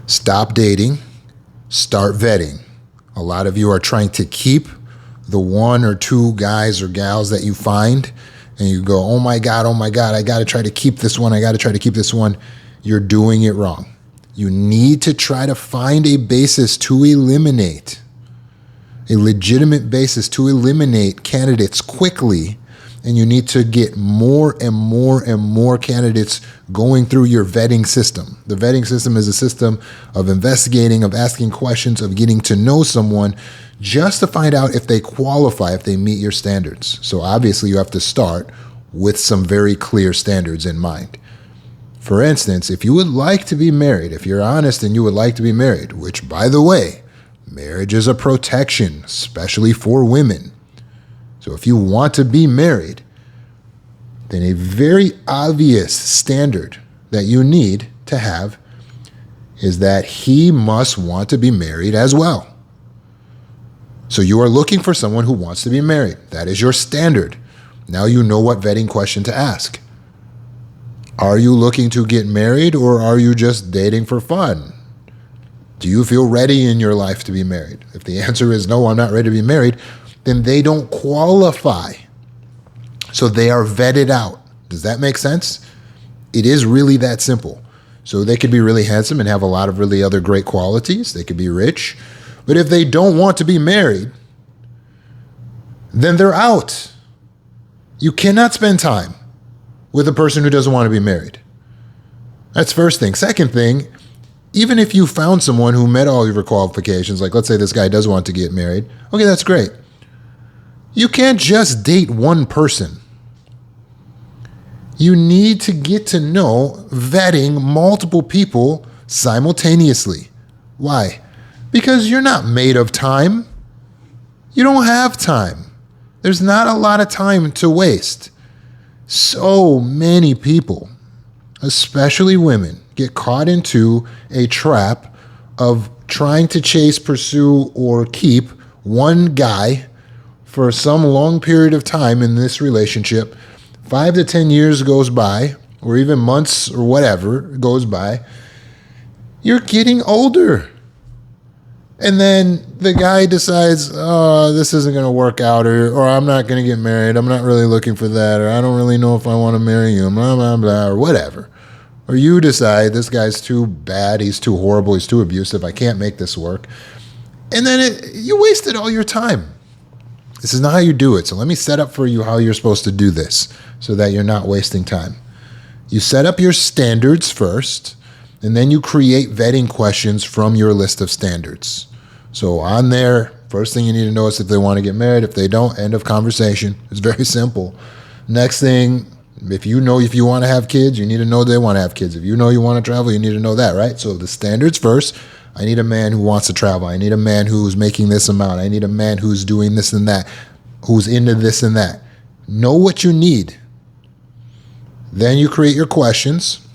Stop dating, start vetting. A lot of you are trying to keep the one or two guys or gals that you find, and you go, oh my God, I got to try to keep this one. I got to try to keep this one. You're doing it wrong. You need to try to find a basis to eliminate, a legitimate basis to eliminate candidates quickly. And you need to get more and more and more candidates going through your vetting system. The vetting system is a system of investigating, of asking questions, of getting to know someone just to find out if they qualify, if they meet your standards. So obviously you have to start with some very clear standards in mind. For instance, if you would like to be married, if you're honest and you would like to be married, which by the way, marriage is a protection, especially for women. So if you want to be married, then a very obvious standard that you need to have is that he must want to be married as well. So you are looking for someone who wants to be married. That is your standard. Now you know what vetting question to ask. Are you looking to get married, or are you just dating for fun? Do you feel ready in your life to be married? If the answer is no, I'm not ready to be married, then they don't qualify. So they are vetted out. Does that make sense? It is really that simple. So they could be really handsome and have a lot of really other great qualities. They could be rich. But if they don't want to be married, then they're out. You cannot spend time with a person who doesn't want to be married. That's first thing. Second thing, even if you found someone who met all your qualifications, like let's say this guy does want to get married, okay, that's great. You can't just date one person. You need to get to know vetting multiple people simultaneously. Why? Because you're not made of time. You don't have time. There's not a lot of time to waste. So many people, especially women, get caught into a trap of trying to chase, pursue, or keep one guy for some long period of time in this relationship. 5 to 10 years goes by, or even months or whatever goes by. You're getting older. And then the guy decides, oh, this isn't going to work out, or I'm not going to get married. I'm not really looking for that, or I don't really know if I want to marry you, blah, blah, blah, or whatever. Or you decide this guy's too bad, he's too horrible, he's too abusive, I can't make this work. And then you wasted all your time. This is not how you do it. So let me set up for you how you're supposed to do this so that you're not wasting time. You set up your standards first, and then you create vetting questions from your list of standards. So on there, first thing you need to know is if they want to get married. If they don't, end of conversation. It's very simple. Next thing, if you want to have kids, you need to know they want to have kids. If you know you want to travel, you need to know that, right? So the standards first. I need a man who wants to travel. I need a man who's making this amount. I need a man who's doing this and that, who's into this and that. Know what you need. Then you create your questions.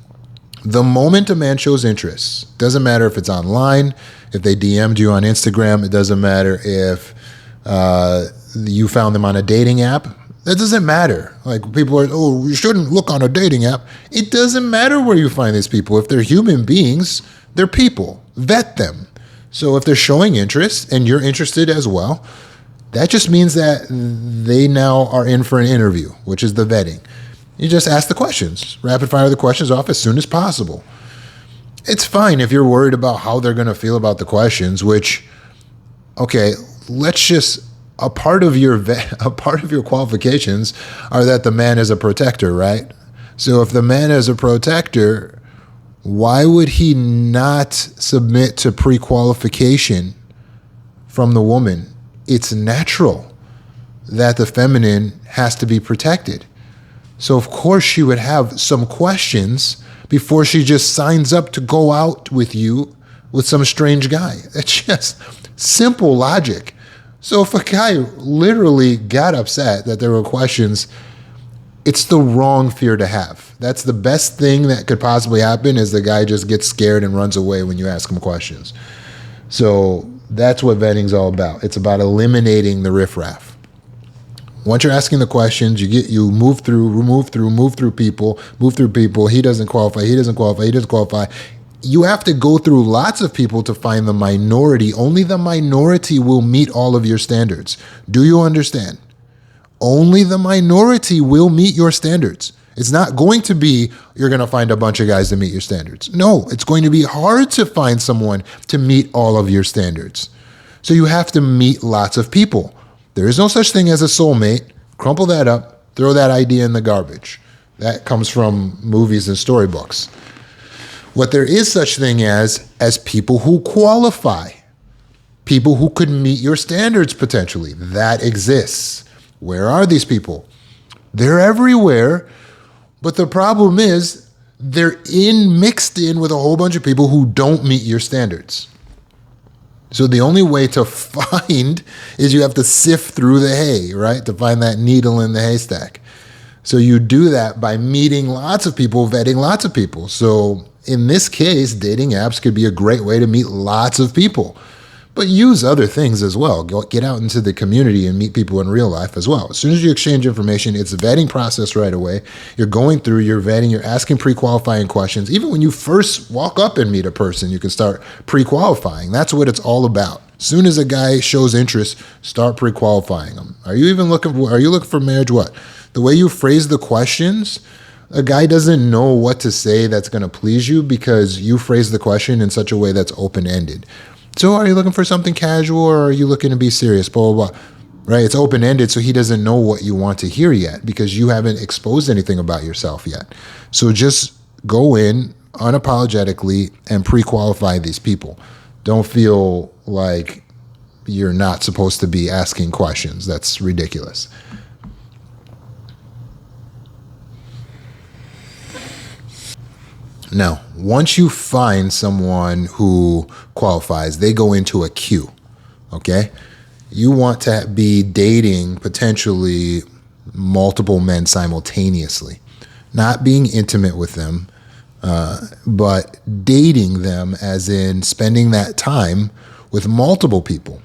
The moment a man shows interest, doesn't matter if it's online, if they DM'd you on Instagram, it doesn't matter if you found them on a dating app. That doesn't matter. Like people are, oh, you shouldn't look on a dating app. It doesn't matter where you find these people. If they're human beings, they're people. Vet them. So if they're showing interest and you're interested as well, that just means that they now are in for an interview, which is the vetting. You just ask the questions, rapid fire the questions off as soon as possible. It's fine if you're worried about how they're going to feel about the questions, which, okay, let's just, a part of your qualifications are that the man is a protector, right? So if the man is a protector, why would he not submit to pre-qualification from the woman? It's natural that the feminine has to be protected. So of course she would have some questions before she just signs up to go out with you with some strange guy. It's just simple logic. So if a guy literally got upset that there were questions, it's the wrong fear to have. That's the best thing that could possibly happen, is the guy just gets scared and runs away when you ask him questions. So that's what vetting's all about. It's about eliminating the riffraff. Once you're asking the questions, you move through people. He doesn't qualify. You have to go through lots of people to find the minority. Only the minority will meet all of your standards. Do you understand? Only the minority will meet your standards. It's not going to be you're going to find a bunch of guys to meet your standards. No, it's going to be hard to find someone to meet all of your standards. So you have to meet lots of people. There is no such thing as a soulmate. Crumple that up, throw that idea in the garbage. That comes from movies and storybooks. What there is such thing as people who qualify, people who could meet your standards potentially. That exists. Where are these people? They're everywhere. But the problem is they're mixed in with a whole bunch of people who don't meet your standards. So the only way to find is you have to sift through the hay, right? To find that needle in the haystack. So you do that by meeting lots of people, vetting lots of people. So in this case, dating apps could be a great way to meet lots of people. But use other things as well. Get out into the community and meet people in real life as well. As soon as you exchange information, it's a vetting process right away. You're going through, you're vetting, you're asking pre-qualifying questions. Even when you first walk up and meet a person, you can start pre-qualifying. That's what it's all about. As soon as a guy shows interest, start pre-qualifying them. Are you looking for marriage? What? The way you phrase the questions, a guy doesn't know what to say that's going to please you because you phrase the question in such a way that's open-ended. So are you looking for something casual or are you looking to be serious? Blah, blah, blah. Right? It's open-ended, so he doesn't know what you want to hear yet because you haven't exposed anything about yourself yet. So just go in unapologetically and pre-qualify these people. Don't feel like you're not supposed to be asking questions. That's ridiculous. Now, once you find someone who qualifies, they go into a queue, okay? You want to be dating potentially multiple men simultaneously, not being intimate with them, but dating them as in spending that time with multiple people.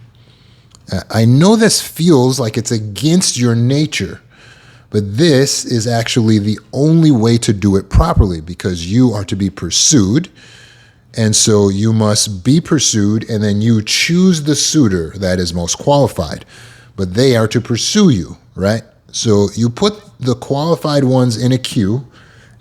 I know this feels like it's against your nature, but this is actually the only way to do it properly because you are to be pursued. And so you must be pursued and then you choose the suitor that is most qualified. But they are to pursue you, right? So you put the qualified ones in a queue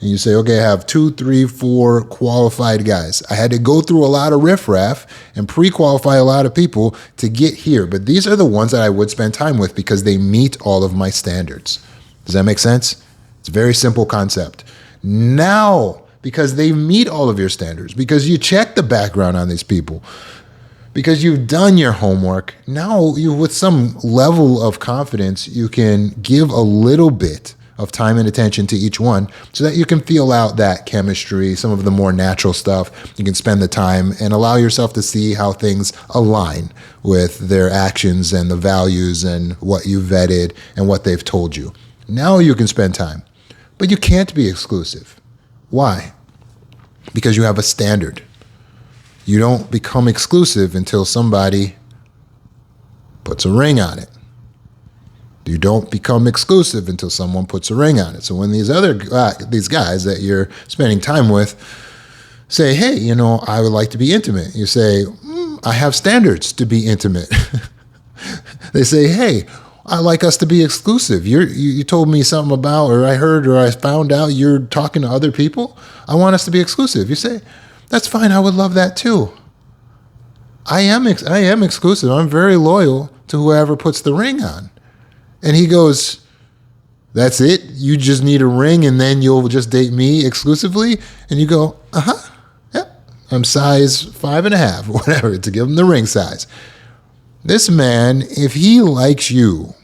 and you say, okay, I have 2, 3, 4 qualified guys. I had to go through a lot of riffraff and pre-qualify a lot of people to get here. But these are the ones that I would spend time with because they meet all of my standards. Does that make sense? It's a very simple concept. Now, because they meet all of your standards, because you check the background on these people, because you've done your homework, now you, with some level of confidence, you can give a little bit of time and attention to each one so that you can feel out that chemistry, some of the more natural stuff. You can spend the time and allow yourself to see how things align with their actions and the values and what you vetted and what they've told you. Now you can spend time, but you can't be exclusive. Why? Because you have a standard. You don't become exclusive until somebody puts a ring on it. You don't become exclusive until someone puts a ring on it. So when these guys that you're spending time with say, hey, I would like to be intimate. You say, I have standards to be intimate. They say, hey, I like us to be exclusive. You told me something about, or I heard, or I found out you're talking to other people. I want us to be exclusive. You say, that's fine. I would love that too. I am exclusive. I'm very loyal to whoever puts the ring on. And he goes, that's it? You just need a ring and then you'll just date me exclusively? And you go, yep. I'm size 5.5, whatever, to give him the ring size. This man, if he likes you,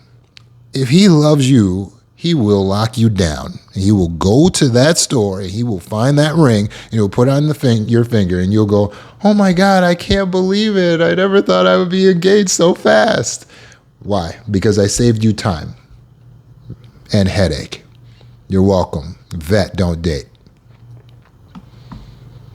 if he loves you, he will lock you down. He will go to that store, he will find that ring, and he'll put it on your finger, and you'll go, oh my God, I can't believe it. I never thought I would be engaged so fast. Why? Because I saved you time and headache. You're welcome. Vet, don't date.